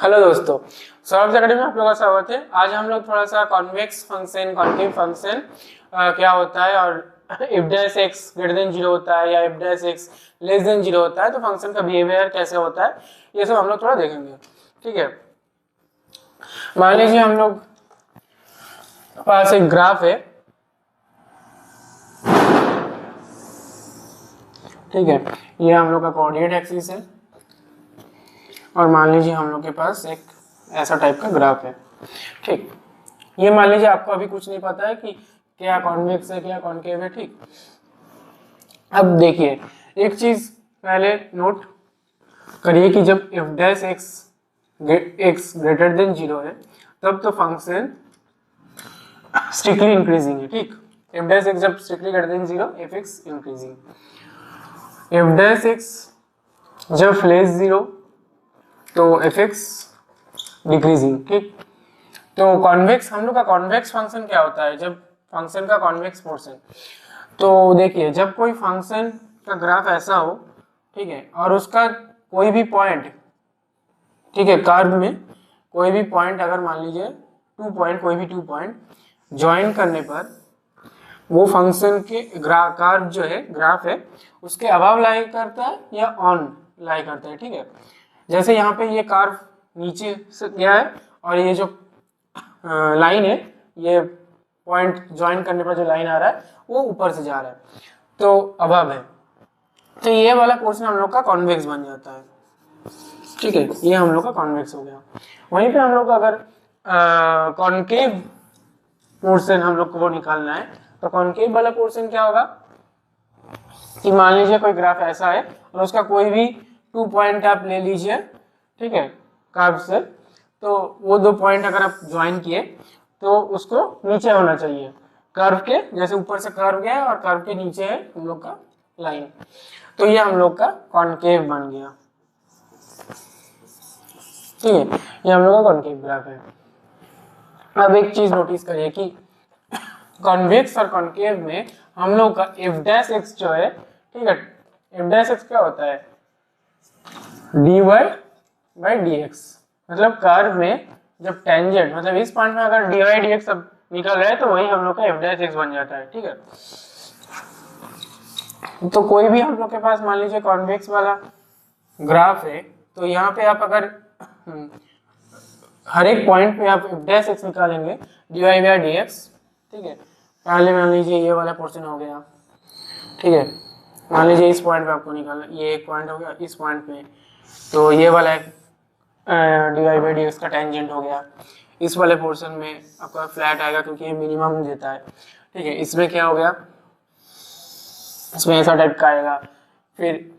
Hello दोस्तों, Saurabh academy में आप लोगों का स्वागत है। आज हम लोग थोड़ा सा कॉन्वेक्स फंक्शन, कॉन्केव फंक्शन क्या होता है और if dash x greater than 0 होता है या if dash x less than 0 होता है तो फंक्शन का बिहेवियर कैसे होता है ये सब हम लोग थोड़ा देखेंगे। ठीक है, मान लीजिए हम लोग पास एक ग्राफ है। ठीक है, ये हम लोग का कोऑर्डिनेट एक्सिस है और मान लीजिए हम लोग के पास एक ऐसा टाइप का ग्राफ है। ठीक, ये मान लीजिए आपको अभी कुछ नहीं पता है कि क्या कॉन्वेक्स है क्या कॉन्केव है। ठीक, अब देखिए एक चीज पहले नोट करिए कि जब F dash x greater than 0 है तब तो फंक्शन स्ट्रिक्टली इंक्रीजिंग है। ठीक, एफ डैश एक्स जब strictly greater than 0 F x increasing, F dash x जब लेस 0 तो एफ एक्स डिक्रीजिंग। ठीक, तो कॉन्वेक्स हम लोग का कॉन्वेक्स फंक्शन क्या होता है जब फंक्शन का कॉन्वेक्स पोर्शन। तो देखिए जब कोई फंक्शन का ग्राफ ऐसा हो, ठीक है, और उसका कोई भी पॉइंट, ठीक है, कर्व में कोई भी पॉइंट अगर मान लीजिए कोई भी 2 पॉइंट ज्वाइन करने पर वो फंक्शन के कर्व जो है ग्राफ है उसके अबव लाई करता है या ऑन लाई करता है। ठीक है, जैसे यहाँ पे ये कर्व नीचे से गया है और ये जो लाइन है, ये पॉइंट ज्वाइन करने पर जो लाइन आ रहा है वो ऊपर से जा रहा है तो अबव है, तो ये वाला पोर्शन हम लोग का कॉन्वेक्स बन जाता है। ठीक है, ये हम लोग का कॉन्वेक्स हो गया। वहीं पे हम लोग का अगर कॉन्केव पोर्शन हम लोग को वो निकालना है तो कॉन्केव वाला पोर्शन क्या होगा कि मान लीजिए कोई ग्राफ ऐसा है और उसका कोई भी 2 पॉइंट आप ले लीजिए, ठीक है, कर्व से, तो वो 2 पॉइंट अगर आप ज्वाइन किए तो उसको नीचे होना चाहिए कर्व के, जैसे ऊपर से कर्व गया है और कर्व के नीचे है हम लोग का लाइन, तो ये हम लोग का कॉन्केव बन गया। ठीक है, ये हम लोग का कॉन्केव ग्राफ है। अब एक चीज नोटिस करिए कि कॉन्वेक्स और कॉन्केव में हम लोग का एफ डैश एक्स जो है, ठीक है, एफ डैश एक्स क्या होता है dy बाई डी एक्स, मतलब कर्व में जब टेंजेंट, मतलब इस पॉइंट में अगर dy dx सब निकल रहा है तो वही हम लोग का एफ डैश एक्स बन जाता है। ठीक है, तो कोई भी हम लोग के पास मान लीजिए कॉन्वेक्स वाला ग्राफ है तो यहाँ पे आप अगर हर एक पॉइंट पे आप एफ डैश एक्स निकालेंगे dy बाई डी एक्स। ठीक है, पहले मान लीजिए ये वाला पोर्शन हो गया। ठीक है, मान लीजिए इस पॉइंट पे आपको निकालना, ये एक पॉइंट हो गया इस पॉइंट पे, तो ये वाला dy बाई डी एक्स का टेंजेंट हो गया। इस वाले पोर्शन में आपका फ्लैट आएगा क्योंकि ये मिनिमम देता है। ठीक है, इसमें क्या हो गया, इसमें ऐसा टाइप का आएगा। फिर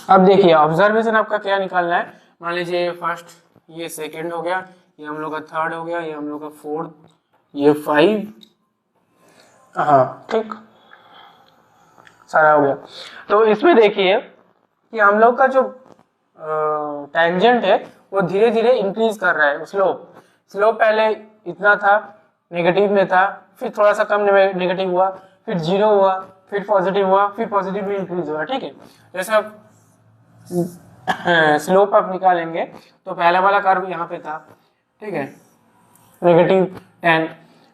अब देखिए ऑब्जर्वेशन आपका क्या निकालना है, मान लीजिए फर्स्ट, ये सेकंड हो गया, ये हम लोग का थर्ड हो गया, ये हम लोग का फोर्थ, ये 5, हाँ ठीक, सारा हो गया। तो इसमें देखिए कि हम लोग का जो टेंजेंट है वो धीरे धीरे इंक्रीज कर रहा है। स्लोप पहले इतना था, नेगेटिव में था, फिर थोड़ा सा कम नेगेटिव हुआ, फिर 0 हुआ, फिर पॉजिटिव हुआ, फिर पॉजिटिव में इंक्रीज हुआ। ठीक है, जैसे आप स्लोप आप निकालेंगे तो पहला वाला कर्व यहाँ पे था, ठीक है, -10,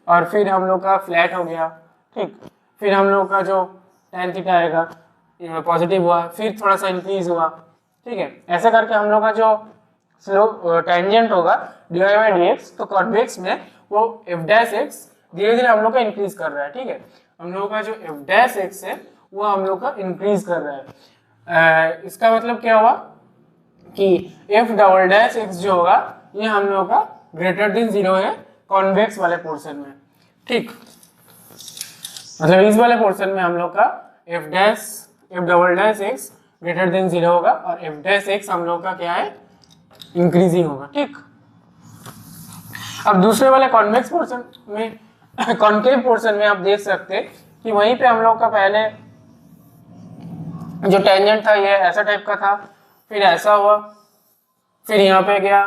और फिर हम लोग का फ्लैट हो गया। ठीक, फिर हम लोग का जो tan थीटा आएगा पॉजिटिव हुआ, फिर थोड़ा सा इंक्रीज हुआ। ठीक है, ऐसे करके हम लोग का जो स्लोप टेंजेंट होगा dy बाई डी एक्स, तो कॉन्वेक्स में वो एफ डैश एक्स धीरे धीरे हम लोग का इंक्रीज कर रहा है। ठीक है, हम लोग का जो एफ डैश एक्स है वो हम लोग का इंक्रीज कर रहा है। इसका मतलब क्या हुआ कि एफ डबल डैश एक्स जो होगा ये हम लोग का ग्रेटर देन 0 है कॉन्वेक्स वाले पोर्शन में। ठीक, मतलब इस वाले पोर्शन में हम लोग का F double dash x greater than 0 होगा और एफ डैश एक्स हम लोग का क्या है, इंक्रीजिंग होगा। ठीक, अब दूसरे वाले कॉन्वेक्स पोर्शन में, कॉन्केव पोर्शन में आप देख सकते हैं कि वहीं पे हम लोग का पहले जो टेंजेंट था ये ऐसा टाइप का था, फिर ऐसा हुआ, फिर यहाँ पे गया,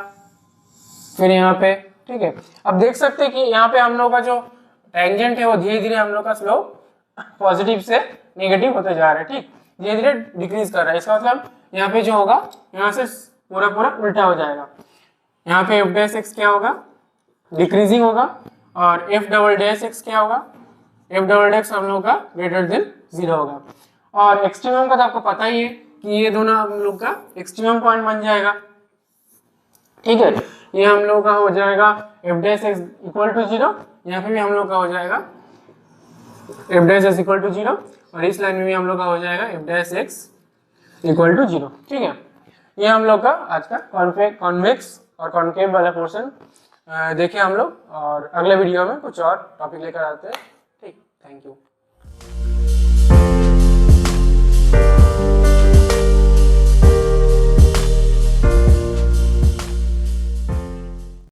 फिर यहाँ पे। ठीक है, अब देख सकते हैं कि यहाँ पे हम लोग का जो टेंजेंट है वो धीरे धीरे हम लोग का स्लोप पॉजिटिव से नेगेटिव होते जा रहा है। ठीक, धीरे धीरे डिक्रीज कर रहा है। इसका मतलब यहाँ पे जो होगा, यहाँ से पूरा पूरा उल्टा हो जाएगा। यहाँ पे एफ डैश एक्स क्या होगा, डिक्रीजिंग होगा, और एफ डबल डैश एक्स क्या होगा, एफ डबल डैश हम लोग का ग्रेटर देन 0 होगा। और एक्सट्रीमम का तो आपको पता ही है कि ये दोनों हम लोग का एक्सट्रीमम पॉइंट बन जाएगा। ठीक है, ये हम लोग का हो जाएगा F dash X equal to 0, यहाँ पे भी हम लोग का हो जाएगा F dash X equal to 0, और इस लाइन में भी हम लोग का हो जाएगा F dash X equal to 0। ठीक है, ये हम लोग का आज का कॉन्वेक्स और कॉन्केव वाला पोर्शन देखे हम लोग, और अगले वीडियो में कुछ और टॉपिक लेकर आते हैं। ठीक, थैंक यू।